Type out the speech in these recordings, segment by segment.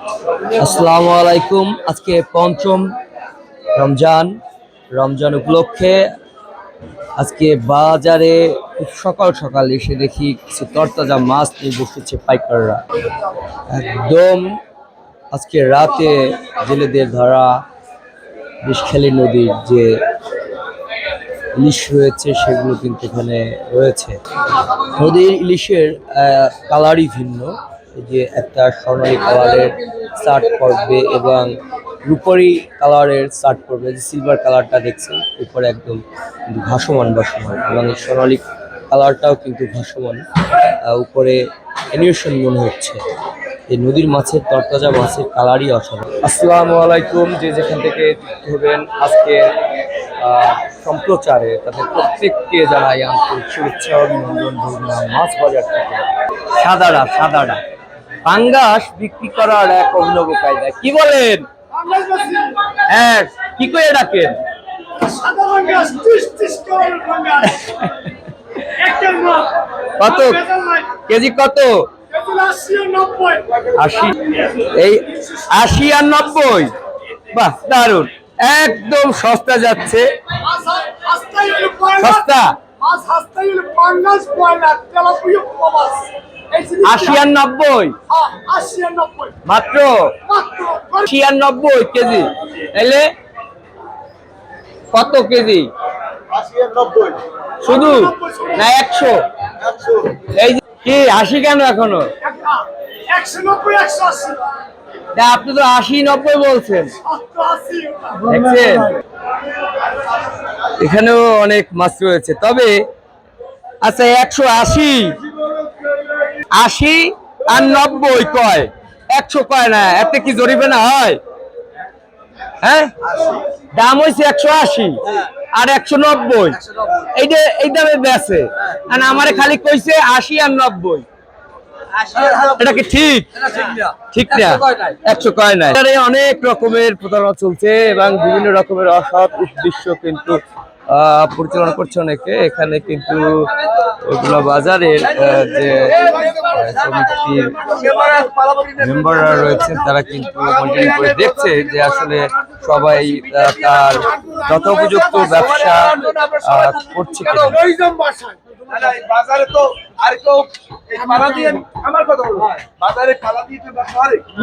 আসসালামু আলাইকুম। আজকে পঞ্চম রমজান উপলক্ষে আজকে বাজারে খুব সকাল সকাল এসে দেখি কিছু তরতাজা মাছ নিয়ে বসেছে পাইকাররা। একদম আজকে রাতে জেলেদের ধরা বিষখালী নদীর যে ইলিশ রয়েছে সেগুলো কিন্তু এখানে রয়েছে। নদীর ইলিশের কালারই ভিন্ন, এই যে একটা সোনালী কালারের শার্ট পরবে এবং রূপরি কালারের শার্ট পরবে, যে সিলভার কালারটা দেখছেন উপরে একদম ভাসমান এবং এই সোনালী কালারটাও কিন্তু ভাসমান, উপরে অ্যানিমেশন মনে হচ্ছে। এই নদীর মাছের তরতাজা মাছের কালারই অসাধারণ। আসসালামু আলাইকুম, যে যেখান থেকে যুক্ত হবেন আজকে সম্প্রচারে তাদের প্রত্যেককে জানাই আন্তরিক শুভেচ্ছা অভিনন্দন। মাছ বাজার থেকে সাদারা পাঙ্গাস বিক্রি করার এক অভিনব কায়দা, কি বলেন? হ্যাঁ, কি করে ডাকেন? কত কেজি? কত? 80। এই 80 আর 90, বাহ দারুন, একদম সস্তা যাচ্ছে। সস্তা 80 আর 90, মাত্র 80 আর 90 কেজি। তাইলে কত কেজি? শুধু না 100? এই কি 80 কেন এখনো? আপনি তো 80-90 বলছেন। দেখছেন এখানেও অনেক মাছ রয়েছে, তবে আচ্ছা 180, 80 আর 90 কয়, 100 কয় না, এতে কি জরিমানা হয়? হ্যাঁ, দাম হয়েছে 180 আর 190, এই দামে বেচে, আর আমারে খালি কইছে 80 আর 90। এটা কি ঠিক? ঠিক না, 100 কয় নাই। অনেক রকমের প্রতারণা চলছে এবং বিভিন্ন রকমের অসৎ উদ্দেশ্য কিন্তু পরিচালনা করছে অনেকে। এখানে কিন্তু ওগুলো বাজারের যে সমিতির মেম্বাররা রয়েছেন তারা কিন্তু মনিটরিং করে দেখছে যে আসলে সবাই তার যথোপযুক্ত ব্যবসা করছে কিনা। বাজারে তো আর কেউ পালা দিয়ে আমার কথা বলো, বাজারে পালা দিয়ে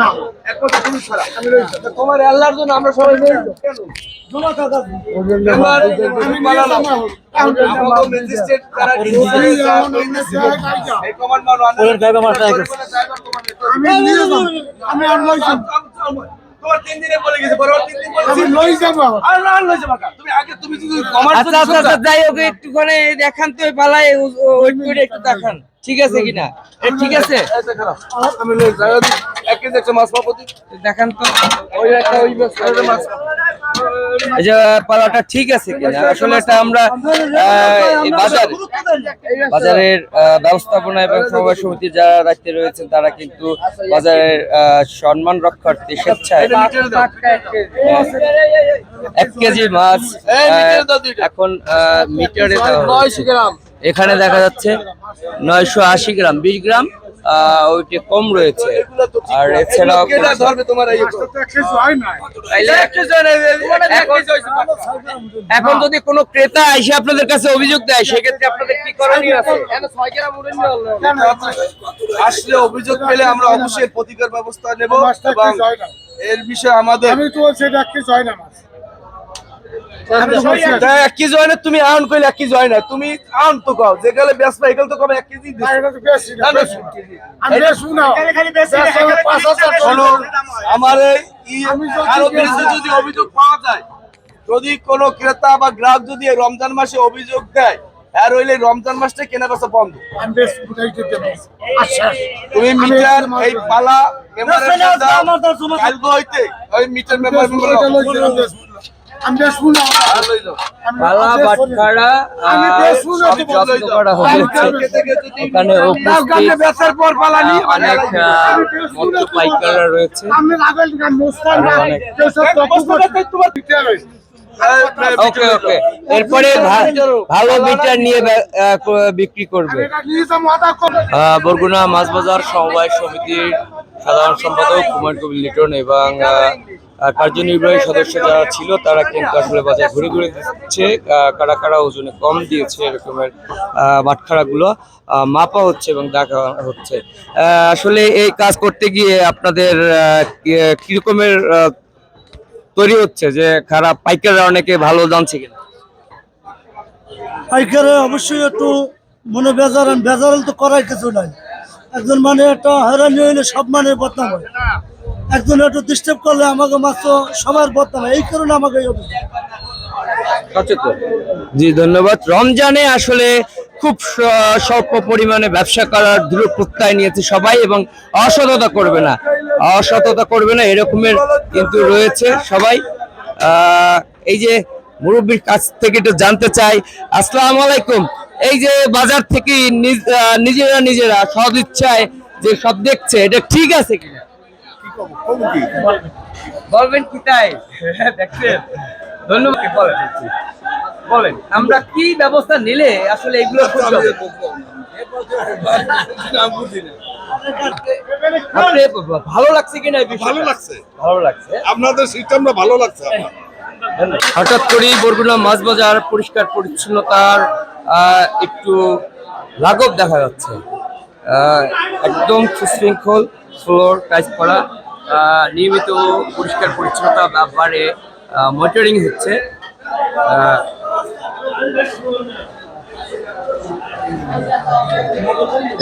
না এক কথা তুমি ছাড়া তোমার আল্লাহর জন্য আমরা সবাই কেন আমি পালালাম। আমাদের ম্যাজিস্ট্রেট যারা এই কমান্ড মানো আমি তোমার 3 দিনে বলে গেছে, বড় 3 দিন বলেছি লই যাব আর না লই যাব। তুমি আগে তুমি যদি কমান্ড আচ্ছা যাই হোক একটুখানি দেখান তো পালাই ওই করে একটু দেখান, ঠিক আছে কিনা? ঠিক আছে, আমি লই যাই। 1 কেজি একটা মাছ পাবো, দেখান তো ওই একটা ওই মাছ এই যে পালাটা ঠিক আছে কিনা। আসলে এটা আমরা বাজারের ব্যবস্থাপনা এবং সমবায় সমিতির যারা দায়িত্বে রয়েছেন তারা কিন্তু বাজারের সম্মান রক্ষার্থে স্বেচ্ছায় 1 কেজি মাছ এখন মিটারে এখানে দেখা যাচ্ছে 980 গ্রাম, 20 গ্রাম ওইটা কম রয়েছে। আর এছাড়াও এখন যদি কোনো ক্রেতা এসে আপনাদের কাছে অভিযোগ দেয় সেক্ষেত্রে আপনাদের কি করণীয় আছে? আসলে অভিযোগ পেলে আমরা অবশ্যই প্রতিকার ব্যবস্থা নেব এবং এর বিষয়ে আমাদের তুমি আউন কইলে 1 কেজি হয় না, তুমি আউন তো কও যে গেলে বেচবা এগুলো তো কবে 1 কেজি আমার যদি অভিযোগ পাওয়া যায়, যদি কোনো ক্রেতা বা গ্রাহক যদি রমজান মাসে অভিযোগ দেয় আর হইলে রমজান মাসটা কেনা বেচা বন্ধ। তুমি মিটার এই পালা হইতে ওই মিটার মেম্বার ওকে ওকে, এরপরে ভালো বিটার নিয়ে বিক্রি করবে। বরগুনা মাছ বাজার সমবায় সমিতির সাধারণ সম্পাদক কুমার কবির লিটন এবং কার্যনির্বাহী সদস্য যারা ছিল তারা কিন্তু আসলে বাজার ঘুরে ঘুরে দিচ্ছে কারা কারা ওজনে কম দিয়েছে এরকমের বাটখারাগুলো মাপা হচ্ছে এবং দেখা হচ্ছে। আসলে এই কাজ করতে গিয়ে আপনাদের কিরকমের তৈরি হচ্ছে যে খারাপ পাইকাররা অনেকে ভালো জানছে কিনা? পাইকারে অবশ্যই একটু মনে বেজারাল তো করার কিছু নাই। একজন মানে একটা হয়রানি হইলে সব মানে বদনাম হয়, একজন একটু ডিস্টার্ব করলে আমাকে মাত্র সবার বদনাম হয়। এই কারণে আমাকে এই অবস্থা। সচেতন। জি ধন্যবাদ। রমজানে আসলে খুব স্বল্প পরিমাণে ব্যবসা করার দৃঢ় প্রত্যয় নিয়েছে সবাই এবং অসততা করবে না এরকমের কিন্তু রয়েছে সবাই। এই যে মুরব্বীর কাছ থেকে একটু জানতে চাই, আসসালামু আলাইকুম। এই যে বাজার থেকে নিজেরা সদ ইচ্ছায় যে সব দেখছে, এটা ঠিক আছে কিনা বলবেন কি? তাই দেখছেন? ধন্যবাদ। বলেন আমরা কি ব্যবস্থা নিলে আসলে এগুলো ভালো লাগছে কিনা? ভালো লাগছে আপনাদের সিস্টেমটা ভালো লাগছে। হঠাৎ করেই বরগুনা মাছ বাজার পরিষ্কার পরিচ্ছন্নতার একটু লাঘব দেখা যাচ্ছে। একদম সুশৃঙ্খল, ফ্লোর টাইস করা, নিয়মিত পরিষ্কার পরিচ্ছন্নতা ব্যাপারে মনিটরিং হচ্ছে।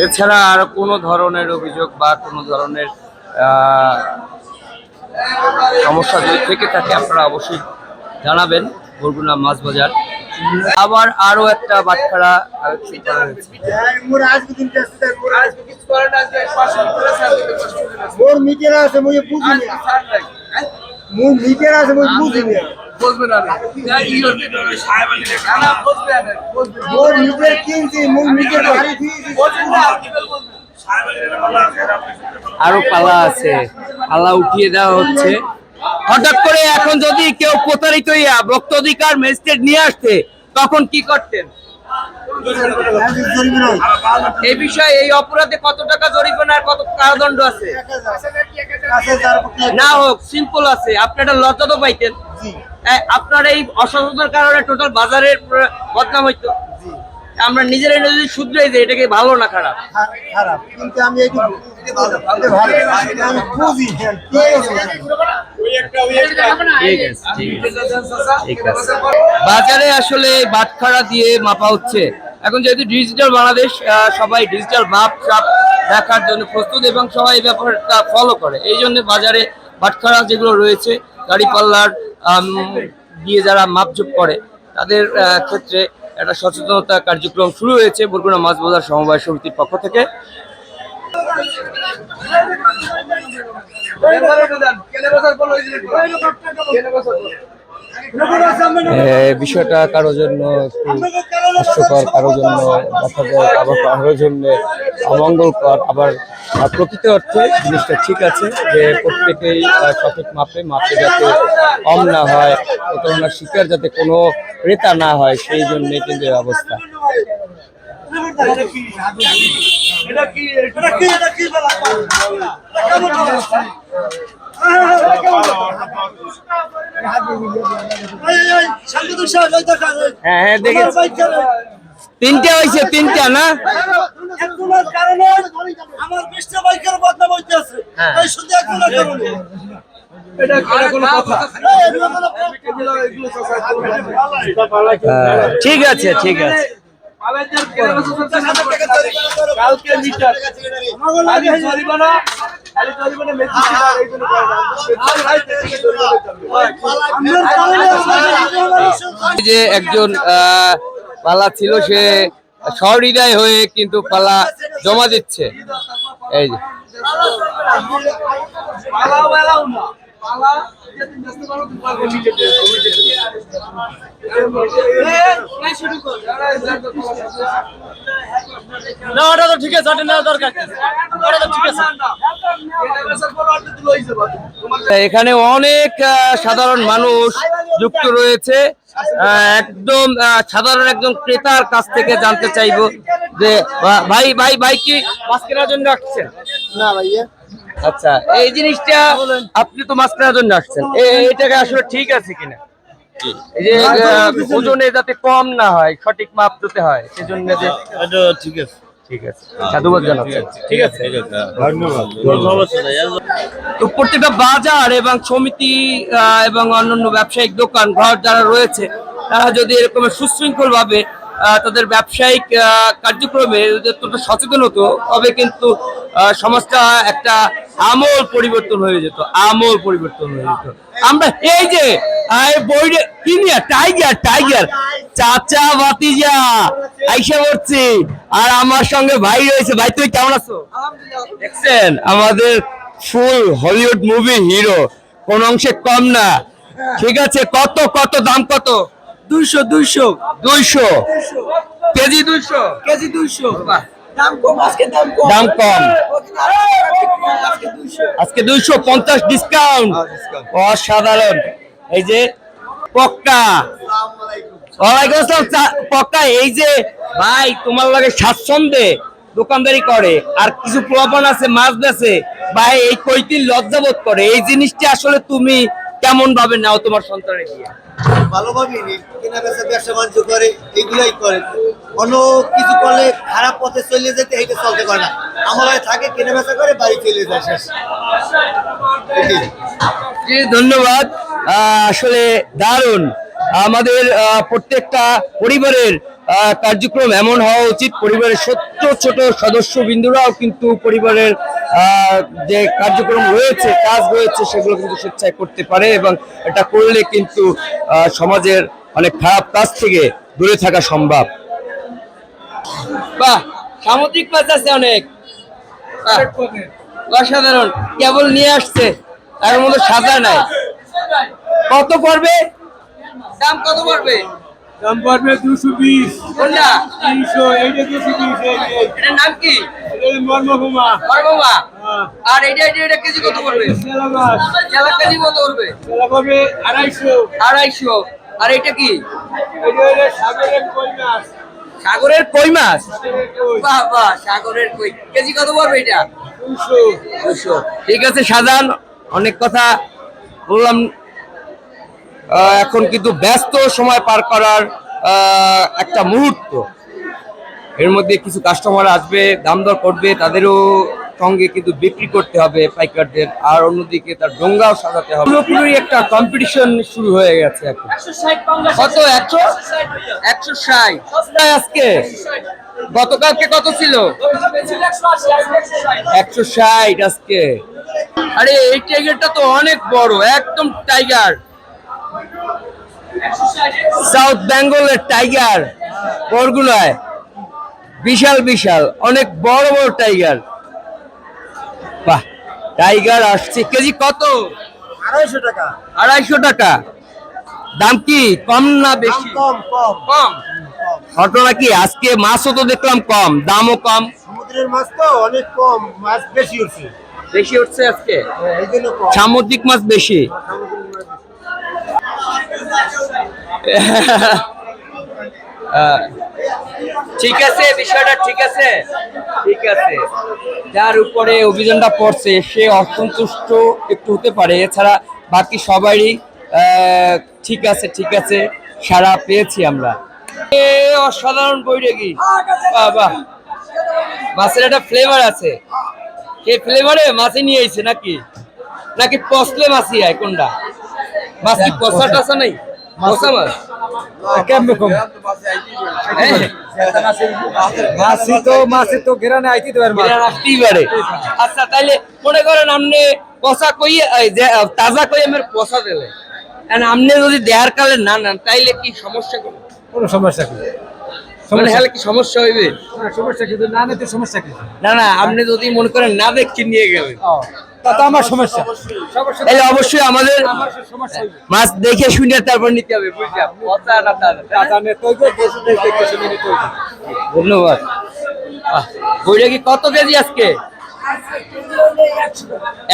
এছাড়া আর কোনো ধরনের অভিযোগ বা কোনো ধরনের সমস্যা যদি থেকে থাকে আপনারা অবশ্যই জানাবেন। বরগুনা মাছ বাজার আবার আরো একটা বাটখারা আরো পালা আছে, পালা উঠিয়ে দেওয়া হচ্ছে। হঠাৎ করে এখন যদি কেউ প্রতারিত হইয়া ভোক্তাধিকার ম্যাজিস্ট্রেট নিয়ে আসতে তখন কি করতেন? এই বিষয়ে এই অপরাধে কত টাকা জরিমানা আর কত কারাদণ্ড আছে? না হোক সিম্পল আছে, আপনি একটা লজ্জা তো পাইতেন। আপনার এই অসচেতনতার কারণে টোটাল বাজারের বদনাম হইতো। আমরা নিজেরাই যদি শুধরাই যে এটাকে ভালো না খারাপ? খারাপ, কিন্তু আমি বাজারে আসলে বাটখারা দিয়ে মাপা হচ্ছে। এখন যেহেতু ডিজিটাল বাংলাদেশ, সবাই ডিজিটাল মাপ দেখার জন্য প্রস্তুত এবং সবাই এই ব্যাপারটা ফলো করে। এই জন্য বাজারে বাটখারা যেগুলো রয়েছে গাড়ি পাল্লার দিয়ে যারা মাপজোপ করে তাদের ক্ষেত্রে একটা সচেতনতা কার্যক্রম শুরু হয়েছে বরগুনা মাছ বাজার সমবায় সমিতির পক্ষ থেকে। বিষয়টা কারোর জন্য একটু হাস্যকর, কারোর জন্য দেখা যায় আবার কারোর জন্য অমঙ্গলকর, আবার প্রকৃত অর্থে জিনিসটা ঠিক আছে যে প্রত্যেকেই সঠিক মাপে যাতে কম না হয়, প্রতারণার শিকার যাতে কোনো ক্রেতা না হয়, সেই জন্যে কিন্তু এই অবস্থা। হ্যাঁ দেখেছি, তিনটা হয়েছে, তিনটা না? আমার 20টা বাইকের বদনাম হইতেছে, তাই শুধু একজনের কারণে। ঠিক আছে, ঠিক আছে। যে একজন পালা ছিল, সে সহৃদয় হয়ে কিন্তু পালা জমা দিচ্ছে। এই যে না, ওটা তো ঠিক আছে, ওটা নেওয়া দরকার, ওটা তো ঠিক আছে। এখানে অনেক সাধারণ মানুষ যুক্ত রয়েছে। একদম সাধারণ একজন ক্রেতার কাছ থেকে জানতে চাইবো যে ভাই ভাই ভাই কি মাছ কেনার জন্য আসছেন? না ভাইয়া, আচ্ছা, এই জিনিসটা আপনি তো মাছ কেনার জন্য আসছেন, এটাকে আসলে ঠিক আছে কিনা? এই যে ওজনে যাতে কম না হয়, সঠিক মাপ দিতে হয়, সেজন্য যে এটা ঠিক আছে। ঠিক আছে, সাধুবাদ জানাচ্ছেন। ঠিক আছে, ধন্যবাদ। তো প্রত্যেকটা বাজার এবং সমিতি এবং অন্যান্য ব্যবসায়িক দোকান ঘর যারা রয়েছে, তারা যদি এরকম সুশৃঙ্খল ভাবে তাদের ব্যবসায়িক কার্যক্রমে যতটা সচেতন হতো, তবে কিন্তু সমাজটা একটা আমূল পরিবর্তন হয়ে যেত, আমূল পরিবর্তন হয়ে যেত। আমরা এই যে বইরে কিনিয়া টাইগার টাইগার চাচা ভাতিজা আইসা করছি, আর আমার সঙ্গে ভাই রয়েছে। ভাই তুই কেমন আছো? দেখছেন আমাদের ফুল হলিউড মুভি হিরো, কোন অংশে কম না। ঠিক আছে, কত কত দাম কত? 200 200 কেজি, 200 কেজি 200 বাহ, দাম কম, আজকে দাম কম, দাম কম। আজকে 200। আজকে 250 ডিসকাউন্ট, অসাধারণ। এই যে পক্কা, ওয়ালাইকুম আসসালাম পক্কা। এই যে ভাই তোমার লাগে স্বাচ্ছন্দ্যে দোকানদারি করে, আর কিছু প্রবণ আছে মাছ বেচে, ভাই এই কইতির লজ্জাবোধ করে, এই জিনিসটা আসলে তুমি কেমন ভাবে নাও তোমার সন্তানের দিয়ে? ভালোভাবেই নেই, কেনা বেচা ব্যবসা বাণিজ্য করে, এগুলাই করে। অন্য কিছু করলে খারাপ পথে চলে যেতে, এইটা চলতে পারে না। আমার থাকে কেনা বেচা করে বাড়ি চলে যায়, শেষ। এটাই। জি, ধন্যবাদ। আসলে দারুণ। আমাদের প্রত্যেকটা পরিবারের কার্যক্রম এমন হওয়া উচিত, পরিবারের ছোট্ট ছোট সদস্য বিন্দুরাও কিন্তু পরিবারের যে কার্যক্রম রয়েছে, কাজ রয়েছে, সেগুলো কিন্তু স্বেচ্ছায় করতে পারে, এবং এটা করলে কিন্তু সমাজের অনেক খারাপ কাজ থেকে দূরে থাকা সম্ভব। বাহ, সামুদ্রিক মাছ আছে অনেক, বাহ, অসাধারণ। কেবল নিয়ে আসছে, তার মধ্যে সাজা নাই। কত পড়বে? দাম কত পড়বে? দাম পড়বে 220, কোনটা? 300, এইটা 220, এটার নাম কি? এই মর্মভূমা, বাবা। আর এটা কেজি কত পড়বে? তেলা মাছ, চালা কেজি কত পড়বে? তেলা পাবে 250, 250। আর এটা কি? এটা হলো সাগরের কই মাছ, সাগরের কই মাছ। সাগরের কই, বাহ বাহ, সাগরের কই কেজি কত পড়বে এটা? 200। 200। ঠিক আছে শাহজাহান, অনেক কথা বললাম। এখন কিন্তু ব্যস্ত সময় পার করার একটা মুহূর্ত, এর মধ্যে কিছু কাস্টমার আসবে, দাম দর করবে, তাদেরও সঙ্গে কিন্তু বিক্রি করতে হবে পাইকারদের, আর অন্যদিকে তার ডোঙ্গাও সাজাতে হবে। পুরোপুরি একটা কম্পিটিশন শুরু হয়ে গেছে এখন। কত? 160 আজকে? গতকালকে কত ছিল? 160 আজকে। আরে এই টাইগারটা তো অনেক বড়, একদম টাইগার, সাউথ বেঙ্গলের টাইগার, বরগুনায় বিশাল বিশাল অনেক বড় বড় টাইগার। বাহ, টাইগার আসছে। কেজি কত? 250 টাকা। 250 টাকা। দাম কি কম না বেশি? কম কম কম। ঘটনা কি, আজকে মাছও তো দেখলাম কম, দামও কম। সমুদ্রের মাছ তো অনেক কম, মাছ বেশি উঠছে, বেশি উঠছে আজকে, এই জন্য কম। সামুদ্রিক মাছ বেশি। ঠিক আছে, বিষয়টা ঠিক আছে, ঠিক আছে। যার উপরে অভিযানটা পড়ছে সে অসন্তুষ্ট একটু হতে পারে, এছাড়া বাকি সবারই ঠিক আছে, ঠিক আছে, সারা পেয়েছি আমরা। অসাধারণ বৈরাগী, বাহ বাহ। মাছের একটা ফ্লেভার আছে, সেই ফ্লেভারে মাছে নিয়ে আইছে নাকি, নাকি পচলে মাছই হয়? কোনটা মাছ? কি পচা টাচা নাই? পচা মাছ মাছি তো ঘেরানে আইতে তো রাখতেই পারে। আচ্ছা, তাইলে মনে করেন আপনি পচা কই, তাজা কই আমার পচা দিলে, আপনি যদি দেহার কালে না নেন, তাইলে কি সমস্যা? কোনো সমস্যা কি? মানে হলে কি সমস্যা হইবে? সমস্যা কি? না নিতে সমস্যা কি? না না, আপনি যদি মনে করেন না দেখে নিয়ে গেলেন, তা আমার সমস্যা, তাহলে অবশ্যই আমাদের সমস্যা মাছ দেখে শুনে তারপর নিতে হবে, বুঝলাম? পচা না তাজা। ধন্যবাদ। বৈরাগী কত কেজি আজকে?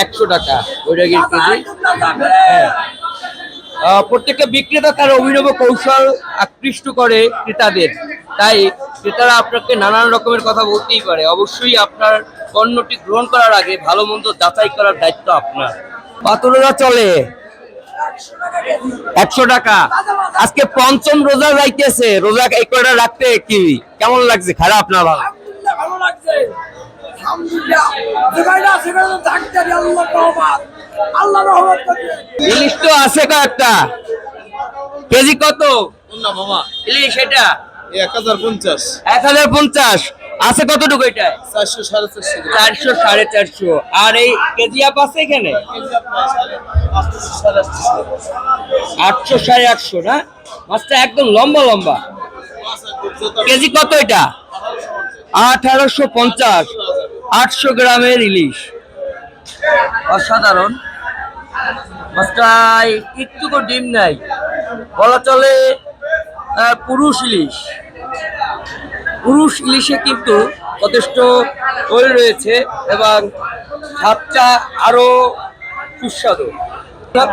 100 টাকা বৈরাগীর কেজি। প্রত্যেকটা বিক্রেতা তার অভিনব কৌশল আকৃষ্ট করে ক্রেতাদের, তাই ক্রেতারা আপনাকে নানান রকমের কথা বলতেই পারে। অবশ্যই আপনার পণ্যটি গ্রহণ করার আগে ভালো মন্দ যাচাই করার দায়িত্ব আপনার। কত রোজা চলে? 100 টাকা। আজকে পঞ্চম রোজা যাইতেছে, রোজা এই কয়টা রাখতে কি কেমন লাগছে? খারাপ না ভালো? ভালো লাগছে। আলহামদুলিল্লাহ। যেখানে সেখানে ডাক্তারি আল্লাহর রহমত। আল্লাহর রহমত করবে। ইলিশ তো আছে কয়েকটা, কেজি কত না মামা ইলিশ? এটা 1050 1050 আছে। কতটুকু এটা? 400 450 400 450। আর এই কেজি আপ আছে এখানে 800 850 না? মাছটা একদম লম্বা লম্বা। কেজি কত এটা? 1850। 800 গ্রামের ইলিশ, অসাধারণ। মাছটায় একটুকু ডিম নাই, বলা চলে পুরুষ ইলিশ। পুরুষ ইলিশে কিন্তু যথেষ্ট ওল রয়েছে এবং স্বাদটা আরো সুস্বাদু।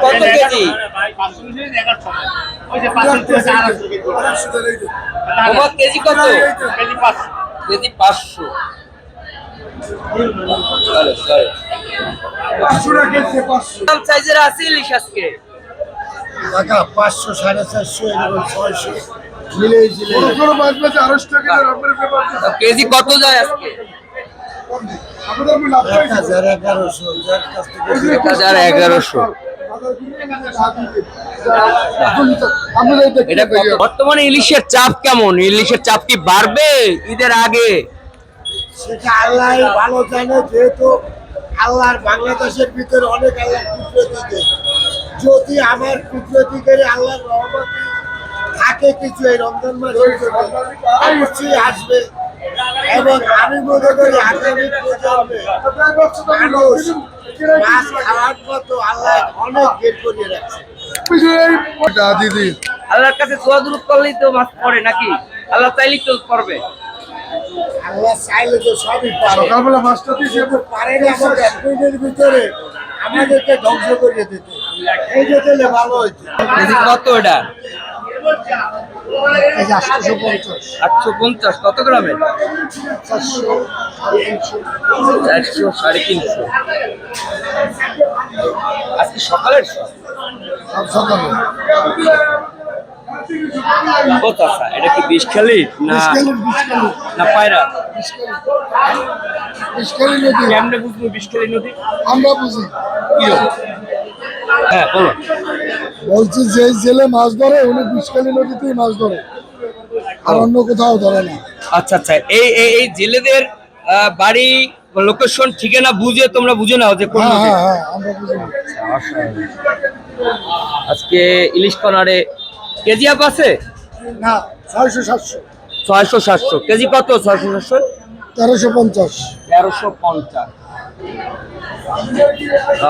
কত কেজি? তোমার কেজি কত? কেজি 500। সাইজের আছে ইলিশ আজকে? টাকা 500 450 এরকম 600 মিলেই ছিল। কেজি কত যায় আজকে? 1100। এটা বর্তমানে ইলিশের চাপ কেমন? ইলিশের চাপ কি বাড়বে ঈদের আগে? সেটা আল্লাহ ভালো জানে, যেহেতু আল্লাহর বাংলাদেশের ভিতরে অনেক আল্লাহ কুদরতি দেয়। যদি আমার কুদরতি করে আল্লাহর রহমত থাকে কিছু এই রমজান মাসে অবশ্যই আসবে। এবং আমি মনে করি আগামী প্রজন্মে মানুষ মাছ খাওয়ার মতো আল্লাহ অনেক বের করিয়ে রাখছে। দিদি আল্লাহর কাছে দোয়া দুরূদ করলেই তো মাছ পড়ে নাকি? আল্লাহ চাইলেই তো করবে। আল্লাহ চাইলে তো সবই পারে। সকালবেলা মাছটা দিয়েছে পারে না আমাদের 1 মিনিটের ভিতরে আমাদেরকে ধ্বংস করে দিতে। এই যে দিলে ভালো হইতো। কেজি কত এটা? এই যে 850 850। কত গ্রামের? 400 400 350। আজকে সকালের সব সকালে কত আছে? এটা কি বিষখালি না না পায়রা? কেমনে বুঝবো বিষখালি নদী? আমরা বুঝি। হ্যাঁ বলো। বলছি যে জেলে মাছ ধরে উনি বিষখালী নদীতেই মাছ ধরে, আর অন্য কোথাও ধরে না। আচ্ছা আচ্ছা, এই এই এই জেলেদের বাড়ি লোকেশন ঠিকানা বুঝে তোমরা বুঝে নাও যে কোন নদী। হ্যাঁ আমরা বুঝি। আজকে ইলিশ কর্নারে কেজি আপ আছে না 600 700 600 700। কেজি কত? 600 700 1350 1350।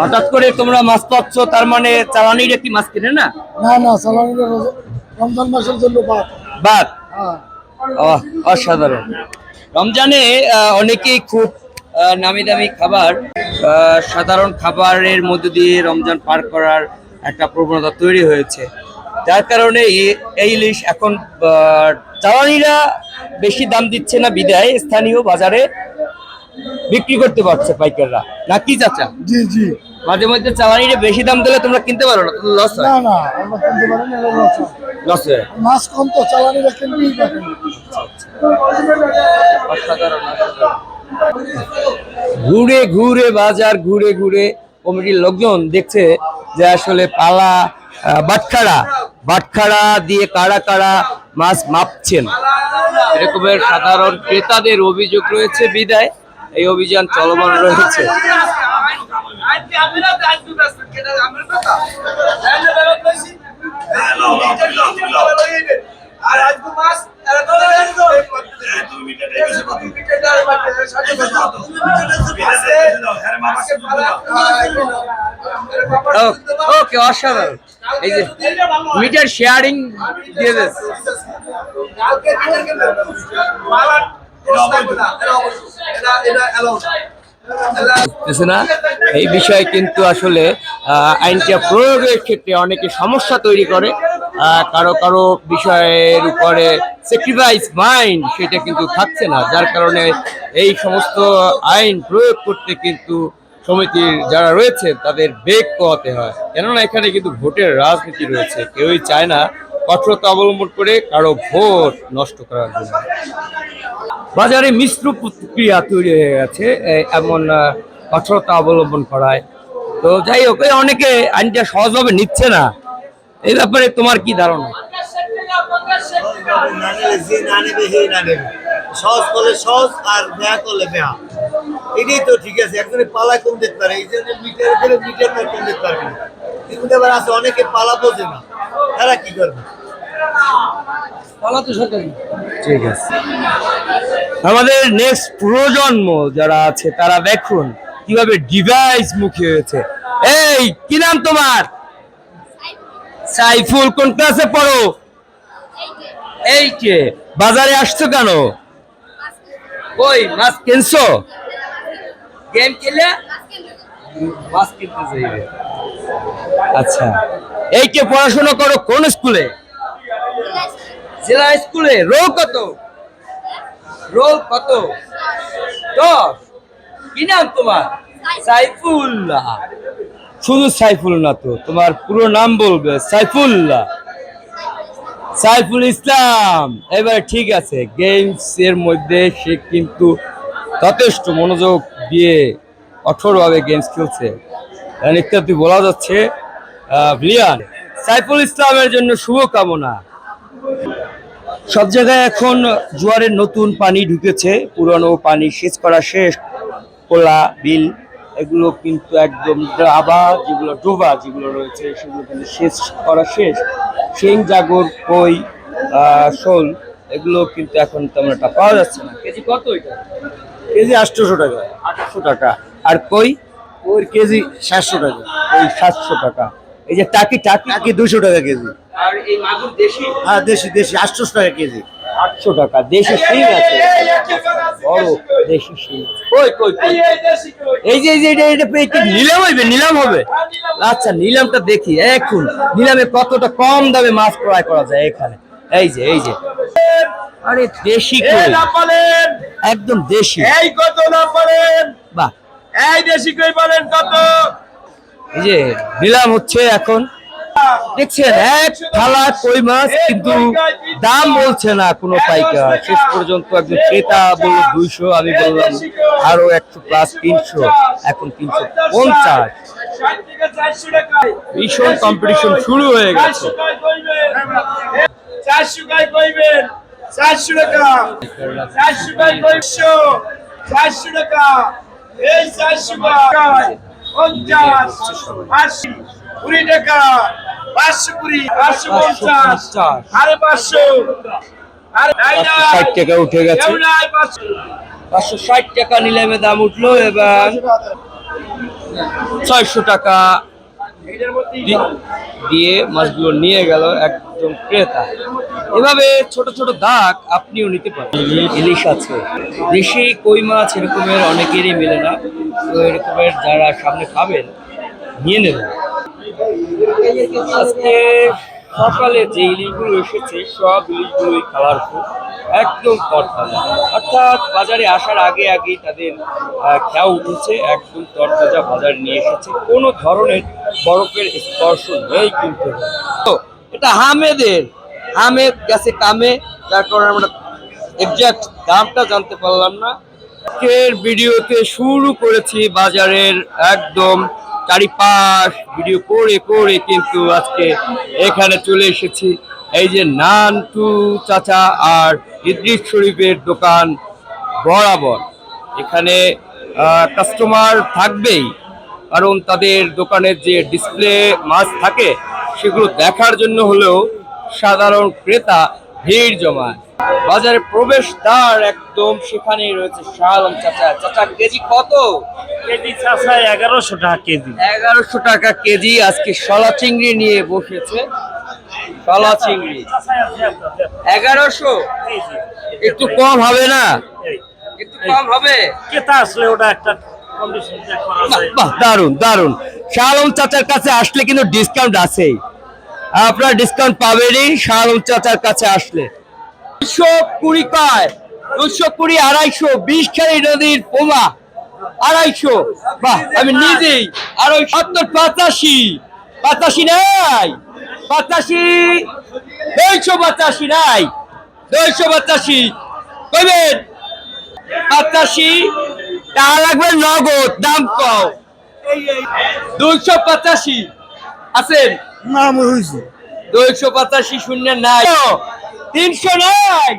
হঠাৎ করে তোমরা মাছ পাচ্ছ, তার মানে চালানির একটি মাছ কিনে না? না না সালামিটা রমজান মাসের জন্য বাদ। বাদ। হ্যাঁ অসাধারণ। রমজানে অনেকেই খুব নামি দামি খাবার, সাধারণ খাবারের মধ্য দিয়ে রমজান পার করার একটা প্রবণতা তৈরি হয়েছে, যার কারণে এই ইলিশ এখন চালানিরা বেশি দাম দিচ্ছে না বিদায় স্থানীয় বাজারে বিক্রি করতে পারছে পাইকাররা, নাকি চাচা? জি জি। মাঝে মধ্যে চালানিরা বেশি দাম দিলে তোমরা কিনতে পারো না, লস হয়। না না আমরা কিনতে পারি না, এটা লস হয়। লস হয়। মাছ কম তো চালানিরা কিনতেই পারে না। অসাধারণ। ঘুরে ঘুরে বাজার ঘুরে ঘুরে কমিটির লোকজন দেখছে যে আসলে পালা বাটখারা দিয়ে কারা কারা মাছ মাপছেন, এরকমের সাধারণ ক্রেতাদের অভিযোগ রয়েছে বিদায় এই অভিযান চলমান রয়েছে। ওকে, অসাধারণ। এই যে মিটার শেয়ারিং দিয়ে দিচ্ছে। বুঝতেছে না এই বিষয়ে কিন্তু আসলে আইনটা প্রয়োগের ক্ষেত্রে অনেকে সমস্যা তৈরি করে। কারো কারো বিষয়ের উপরে স্যাক্রিফাইস মাইন্ড সেটা কিন্তু থাকছে না, যার কারণে এই সমস্ত আইন প্রয়োগ করতে কিন্তু সমিতির যারা রয়েছে তাদের বেগ পোহাতে হয়। কেননা এখানে কিন্তু ভোটের রাজনীতি রয়েছে, কেউই চায় না কঠোরতা অবলম্বন করে কারো ভোট নষ্ট করার জন্য। বাজারে মিশ্র প্রতিক্রিয়া তৈরি হয়ে গেছে এমন কঠোরতা অবলম্বন করায়। তো যাই হোক, অনেকে আইনটা সহজভাবে নিচ্ছে না, এই ব্যাপারে তোমার কি ধারণা? না নিলে যে না নেবে সেই না নেবে, সহজ করলে সহজ আর বেয়া করলে বেয়া, এটাই তো ঠিক আছে। একজনে পালায় কম দিতে পারে, এই জন্য মিটার দিলে মিটার না কম দিতে পারবে না। কিন্তু আবার আছে অনেকে পালা বোঝে না, তারা কি করবে? ঠিক আছে, আমাদের নেক্সট প্রজন্ম যারা আছে তারা দেখুন কিভাবে ডিভাইস মুখী হয়েছে। এই কি নাম তোমার? সাইফুল। কোন ক্লাসে পড়ো? এইটে। বাজারে আসছো কেন? কই মাছ কিনছো? গেম খেলে মাছ কিনতে চাইবে। আচ্ছা, এইটে পড়াশোনা করো কোন স্কুলে? জেলা স্কুলে। রোল কত? রোল কত? 10। কি নাম তোমার? সাইফুল্লাহ। শুধু সাইফুল না তো, তোমার পুরো নাম বলবে। সাইফুল্লাহ, সাইফুল ইসলাম। এবারে ঠিক আছে, গেমস এর মধ্যে সে কিন্তু যথেষ্ট মনোযোগ দিয়ে কঠোরভাবে গেমস খেলছে, ইত্যাদি বলা যাচ্ছে। ব্রিলিয়ান্ট। সাইফুল ইসলামের জন্য শুভকামনা। সব জায়গায় এখন জোয়ারের নতুন পানি ঢুকেছে, পুরনো পানি সেচ করা শেষ। কোলা বিল এগুলো কিন্তু একদম ডোবা যেগুলো রয়েছে সেগুলো কিন্তু সেচ করা শেষ। শিং, জাগর, কই, শোল এগুলো কিন্তু এখন তেমন একটা পাওয়া যাচ্ছে না। কেজি কত এটা? কেজি 800 টাকা। 800 টাকা। আর কই? ওর কেজি 700 টাকা। ওই 700 টাকা। এই যে টাকি টাকি টাকি 200 টাকা কেজি। আর এই মাগুর দেশি? হ্যাঁ দেশি 800 টাকা কেজি। 800 টাকা। দেশি শিং আছে, বড় দেশি শিং। কই কই কই? এই যে এটা নিলাম হইবে? নিলাম হবে? আচ্ছা, নিলামটা দেখি এখন। নিলামে কতটা কম দামে মাছ ক্রয় করা যায় এখানে। এই যে আরে দেশি কই, একদম দেশি। এই কত নাম বলেন? বাহ, এই দেশি কই বলেন কত? এই যে নিলাম হচ্ছে এখন। দেখছেন এক থালা কই মাছ, কিন্তু দাম বলছে না কোনো পাইকার। শেষ পর্যন্ত একজন ক্রেতা বলল 200, আমি বললাম আরো 100 প্লাস 300, এখন 350। ভীষণ কম্পিটিশন শুরু হয়ে গেছে। 400 টাকা কইবেন, 400 টাকা, 400 টাকা 400 টাকা, এই 400 টাকা, 50, 80, 20 টাকা, 520, 550, আরে 500, আরে 560 টাকা উঠে গেছে। 560 টাকা নিলামে দাম উঠলো। এবার 600 টাকা দিয়ে মাছগুলো নিয়ে গেল একজন ক্রেতা। এভাবে ছোট ছোট দাগ আপনিও নিতে পারেন। ইলিশ আছে, দেশি কই মাছ এরকমের অনেকেরই মেলে না, তো এরকমের যারা সামনে পাবেন নিয়ে নেবেন। আজকে সকালে যে ইলিশগুলো এসেছে সব ইলিশগুলোই কালারফুল, একদম তরতাজা। অর্থাৎ বাজারে আসার আগে আগেই তাদের খেয়া উঠেছে, একদম তরতাজা বাজারে নিয়ে এসেছে, কোনো ধরনের বরফের স্পর্শ নেই। কিন্তু তো এটা হামেদের, হামেদ গেছে কামে, যার কারণে আমরা এক্সাক্ট দামটা জানতে পারলাম না। আজকের ভিডিওতে শুরু করেছি বাজারের একদম চারিপাশ ভিডিও করে করে, কিন্তু আজকে এখানে চলে এসেছি এই যে নান্টু চাচা আর ইদ্রিস শরীফের দোকান বরাবর। এখানে কাস্টমার থাকবেই, কারণ তাদের দোকানের যে ডিসপ্লে মাছ থাকে সেগুলো দেখার জন্য হলেও সাধারণ ক্রেতা ভিড় জমায়। বাজারে প্রবেশ দ্বার একদম সেখানেই রয়েছে শাহ আলম চাচা। চাচা কেজি কত? কেজি চাচা 1100 টাকা কেজি। 1100 টাকা কেজি। আজকে শলা চিংড়ি নিয়ে বসেছে, শলা চিংড়ি 1100। একটু কম হবে না? একটু কম হবে? কেতা আসলে ওটা একটা বাহ, দারুন দারুন। শাহ আলম চাচার কাছে আসলে কিন্তু ডিসকাউন্ট আছেই, আপনার ডিসকাউন্ট পাবেনই শাহ আলম চাচার কাছে আসলে। 220 কয়, 220, 250, বিষখালী নদীর পোমা 250। বাহ, আমি নিজেই আর ওই 70, 85, 85 নাই, 85, 285 নাই, 285 কইবেন? 85 টাকা লাগবে নগদ, দাম কম। 285 আছেন? নাম হয়েছে 285 শূন্য নাই, 300 নাই,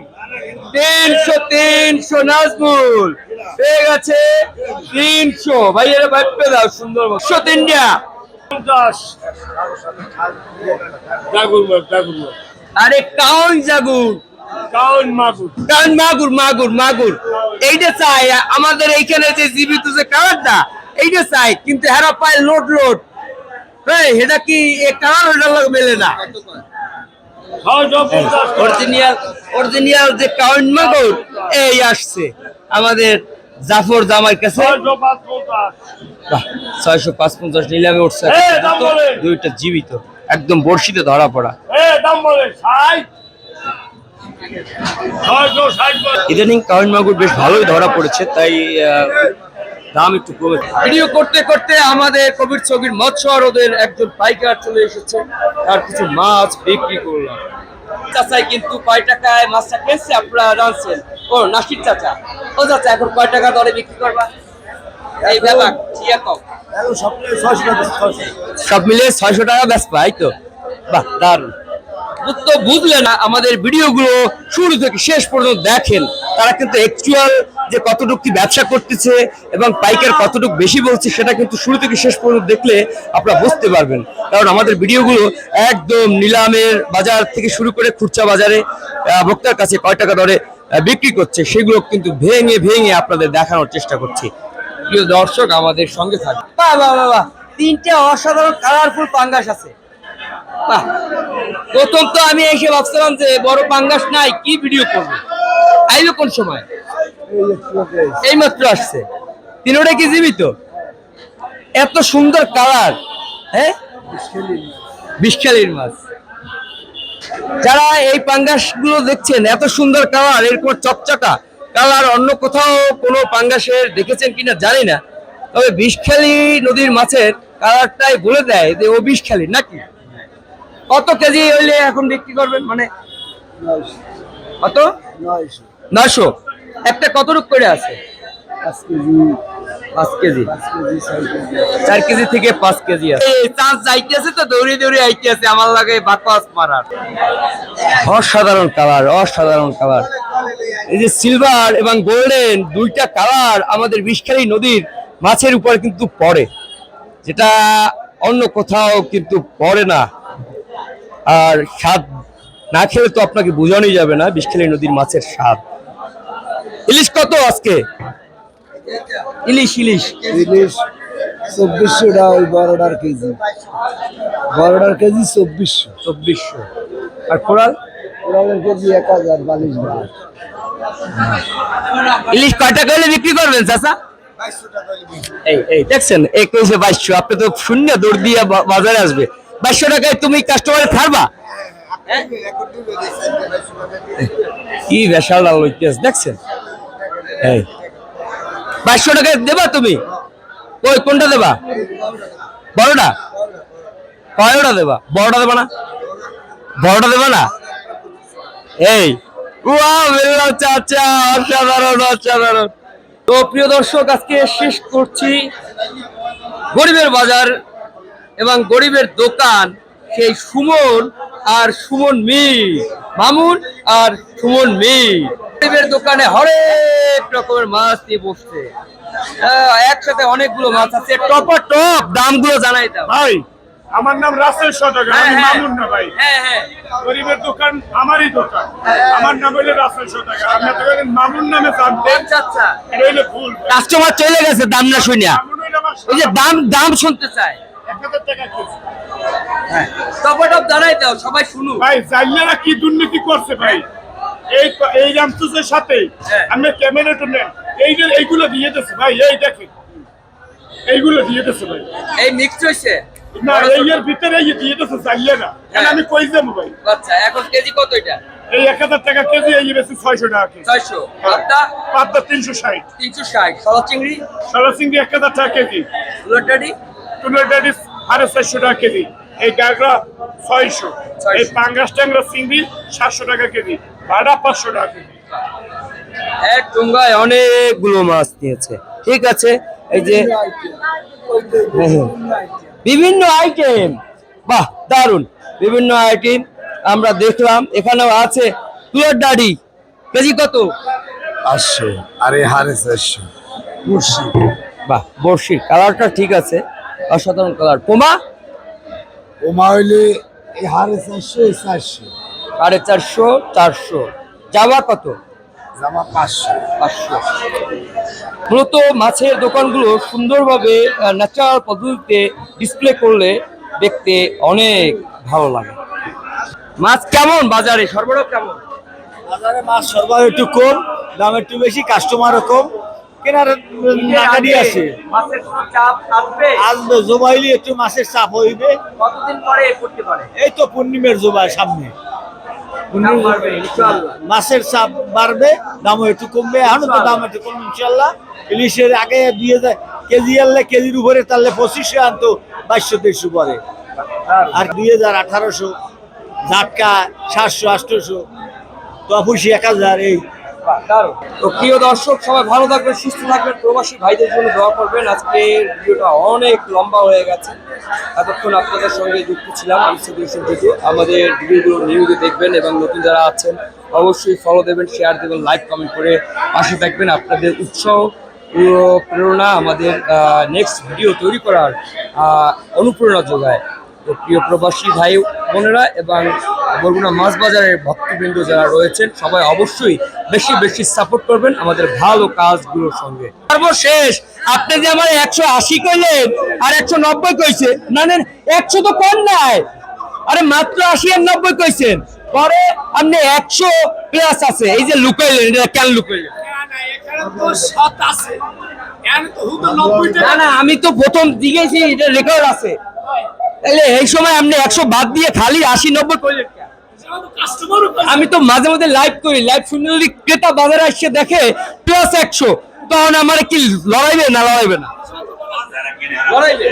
300 নাজমুল পেয়ে গেছে 300। ভাই এরা ভাববে দাও সুন্দর 103 টাকা। আরে কাউন জাগুর, কাউন মাগুর, মাগুর মাগুর এইটা চাই আমাদের এইখানে যে জীবিত যে কালারটা এইটা চাই, কিন্তু হেরা পায় লোড লোড। এটা কি কালার মেলে না। অরিজিনাল যে কাউন মাগুর এই আসছে আমাদের জাফর জামার কাছে। 655 নিলামে উঠছে, দুইটা জীবিত একদম বর্ষিতে ধরা পড়া। ইদানিং কাউন মাগুর বেশ ভালোই ধরা পড়েছে, তাই দাম একটু কমে। ভিডিও করতে করতে আমাদের কবির ছবির মৎস্য আড়তের একজন পাইকার চলে এসেছে, তার কিছু মাছ বিক্রি করলাম। চাচাই কিন্তু কয় টাকায় মাছটা কিনছে আপনারা জানছেন? ও নাসির চাচা, ও চাচা এখন কয় টাকা দরে বিক্রি করবা এই ব্যাপার? সব মিলে 600 টাকা বেশ পাই তো। বাহ, দারুন। তো বুঝলেন না, আমাদের ভিডিওগুলো শুরু থেকে শেষ পর্যন্ত দেখেন, তারা কিন্তু অ্যাকচুয়াল যে কতটুকু কি ব্যবসা করতেছে এবং পাইকার কতটুকু বেশি বলছে সেটা কিন্তু শুরু থেকে শেষ পর্যন্ত দেখলে আপনারা বুঝতে পারবেন। কারণ আমাদের ভিডিওগুলো একদম নিলামের বাজার থেকে শুরু করে খুচরা বাজারে ভোক্তার কাছে কয় টাকা দরে বিক্রি করছে সেগুলো কিন্তু ভেঙে ভেঙে আপনাদের দেখানোর চেষ্টা করছি। প্রিয় দর্শক আমাদের সঙ্গে থাকবে। বাহ বাহ বাহ, 3টে অসাধারণ কালারফুল পাঙ্গাস আছে। বাহ, প্রথম তো আমি এসে ভাবছিলাম যে বড় পাঙ্গাস নাই, কি ভিডিও করবো। আইলো কোন সময়? এই মাত্র আসছে। তিনোটা কি জীবিত? এত সুন্দর কালার, হ্যাঁ বিষখালীর মাছ। যারা এই পাঙ্গাস গুলো দেখছেন, এত সুন্দর কালার, এরকম চকচকা কালার অন্য কোথাও কোনো পাঙ্গাসের দেখেছেন কিনা জানি না, তবে বিষখালী নদীর মাছের কালারটাই বলে দেয় যে ও বিষখালী নাকি। কত কেজি হইলে এখন বিক্রি করবেন? মানে কত? 900। একটা কতটুক করে আছে? 5 কেজি, 4 কেজি থেকে 5 কেজি আছে। চান্স যাইতেছে তো দৌড়ে দৌড়ে আইতেছে আমার লাগে বাতাস মারার। অসাধারণ কালার, অসাধারণ কালার। এই যে সিলভার এবং গোল্ডেন দুইটা কালার আমাদের বিষখালী নদীর মাছের উপর কিন্তু পড়ে, যেটা অন্য কোথাও কিন্তু পড়ে না। আর স্বাদ না খেলে তো আপনাকে বোঝানোই যাবে না বিষখালী নদীর মাছের স্বাদ। ইলিশ কত আজকে? ইলিশ ইলিশ 2400 টাকা ওই বড়টার কেজি, বড়টার কেজি 2400। আর কোরাল? কোরালের কেজি 1042 টাকা। ইলিশ কয় টাকা হলে বিক্রি করবেন চাচা? এই দেখছেন 2100, আপনি তো শূন্য দৌড় দিয়ে বাজারে আসবে। 2200 টাকায় তুমি কাস্টমারে ছাড়বা? কি বেশাল লইতেছ দেখছেন। এই 2200 টাকায় দেবা তুমি? ওই কোনটা দেবা? বড়টা? কয়টা দেবা? বড়টা দেবা না? বড়টা দেবা না? এই চাচা অসাধারণ অসাধারণ। তো প্রিয় দর্শক, আজকে শেষ করছি গরিবের বাজার এবং গরিবের দোকান, সেই সুমন আর সুমন মামুন আর সুমন গরিবের দোকানে হরেক রকমের মাছ নিয়ে বসছে। একসাথে অনেকগুলো মাছ আছে, টপার টপ। দামগুলো জানাই দাও ভাই। আমার নাম রাসেল সদাগর, আমি মামুন না ভাই। হ্যাঁ, গরিবের দোকান আমারই দোকান। আমার নাম হইলো রাসেল সদাগর। আপনি তো মামুন নামে জানতেন। আচ্ছা, এটা হইলো ভুল। কাস্টমার চলে গেছে দাম না শুনিয়া। মামুন হইলো আমার ওই যে দাম শুনতে চায়। 1000 টাকা কেজি। টপার টপ জানাই দাও, সবাই শুনুক। ভাই জানলেরা কি দুর্নীতি করছে ভাই। এই রামসুসের সাথে আমরা ক্যামেরাটা নেন, এইগুলো দিয়ে দিচ্ছে ভাই। এই দেখেন এইগুলো দিয়ে দিচ্ছে ভাই। এই মিক্স হইছে না এই এর ভিতরে এই দিয়ে দিচ্ছে চাইলে না কেন আমি কই যাবো ভাই। আচ্ছা এখন কেজি কত এটা? এই 1000 টাকা কেজি, এই বেশি 600 টাকা কেজি। 600 পাবদা পাবদা 360, 360 সলা চিংড়ি সারা চিংড়ি 1000 টাকা কেজি, লোটাডি টুনাডাডি 450 টাকা কেজি, এই গাগরা 600, এই পাঙ্গাস ট্যাংরা চিংড়ি 700 টাকা কেজি, ভাড়া 500 টাকা কেজি। এক টুঙ্গায় অনেকগুলো মাছ নিয়েছে। ঠিক আছে, এই যে বিভিন্ন আইটেম, বাহ দারুন বিভিন্ন আইটেম আমরা দেখলাম। এখানেও আছে তুলের ডাড়ি, কেজি কত? 500 আর এই হারে 400 মুর্শি। বাহ বর্ষি কালারটা ঠিক আছে, অসাধারণ কালার। পোমা ওমা হইলে এই হারে 400 এই 400 450 400। জামা কত? জামা 500। মূলত মাছের দোকানগুলো সুন্দরভাবে ন্যাচারাল পদ্ধতিতে ডিসপ্লে করলে দেখতে অনেক ভালো লাগে। মাছ কেমন বাজারে, সরবরাহ কেমন? বাজারে মাছ সরবরাহ একটু কম, দাম একটু বেশি, কাস্টমারও কম, কেনার নাগাড়ি আছে। মাছের কোনো চাপ আসবে? আসবে জবাইলি একটু মাছের চাপ হইবে। কতদিন পরে পড়তে পারে? এই তো পূর্ণিমের জবাই সামনে, দাম বাড়বে ইনশাআল্লাহ। মাছের চাপ বাড়বে, দামও একটু কমবে। এখনো তো দাম একটু কমবে ইনশাল্লাহ। ইলিশের আগে 2000 কেজি আনলে কেজির উপরে তাহলে 2500 আনতো, 2200 পরে। আর 2000 1800, ঝাটকা 700 800, তপুষি 1000। এই তো প্রিয় দর্শক সবাই ভালো থাকবেন, সুস্থ থাকবেন, প্রবাসী ভাইদের জন্য দোয়া করবেন। আজকের ভিডিওটা অনেক লম্বা হয়ে গেছে, এতক্ষণ আপনাদের সঙ্গে যুক্ত ছিলাম আমি সুদর্শন জিতু। আমাদের ভিডিওগুলো নিয়মিত দেখবেন এবং নতুন যারা আছেন অবশ্যই ফলো দেবেন, শেয়ার দেবেন, লাইক কমেন্ট করে পাশে থাকবেন। আপনাদের উৎসাহ ও প্রেরণা আমাদের নেক্সট ভিডিও তৈরি করার অনুপ্রেরণা যোগায়। তো প্রিয় প্রবাসী ভাই বোনেরা এবং বরগুনা মাছ বাজারের ভক্তবৃন্দ যারা রয়েছেন সবাই অবশ্যই বেশি বেশি সাপোর্ট করবেন আমাদের ভালো কাজগুলোর সঙ্গে। সর্বশেষ আপনি যে আমার 180 কইলেন আর 190 কইছে, না না 100 তো কম নাই, আরে মাত্র 80 আর 90 কইছেন, পরে আপনি 100 প্লাস আছে। এই যে লুকাইলেন, এটা কেন লুকাইলেন? না না আমি তো প্রথম দিকেছি, এটা রেকর্ড আছে। তাহলে এই সময় আপনি 100 বাদ দিয়ে খালি 80 90 করলেন কেন? আমি তো মাঝে মাঝে লাইভ করি, লাইভ শুনে যদি ক্রেতা বাজারে এসে দেখে প্লাস 100, তখন আমার কি লড়াইবে না লড়াইবে না? লড়াইবে।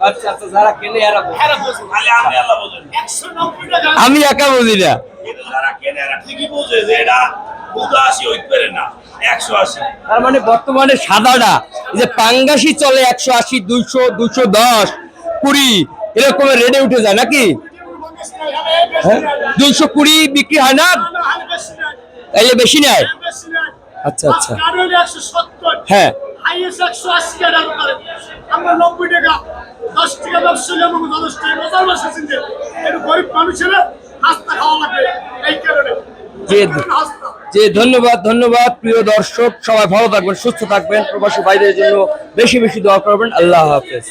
আচ্ছা আচ্ছা, যারা কেনে এরা বোঝে। আমি একা বুঝি না। তার মানে বর্তমানে সাদাটা এই যে পাঙ্গাসি চলে 180 200 210 20 এরকম রেটে উঠে যায় নাকি? 220 বিক্রি হয় না, তাইলে বেশি নেয়। আচ্ছা আচ্ছা হ্যাঁ, আমরা 90 টাকা 10 টাকা ব্যবসা নেবো, 10 টাকা বাজার বসে চিনতে একটু গরিব মানুষের হাসতা খাওয়া লাগবে, এই কারণে যে ধন্যবাদ ধন্যবাদ। প্রিয় দর্শক সবাই ভালো থাকবেন, সুস্থ থাকবেন, প্রবাসী ভাইদের জন্য বেশি বেশি দোয়া করবেন। আল্লাহ হাফেজ।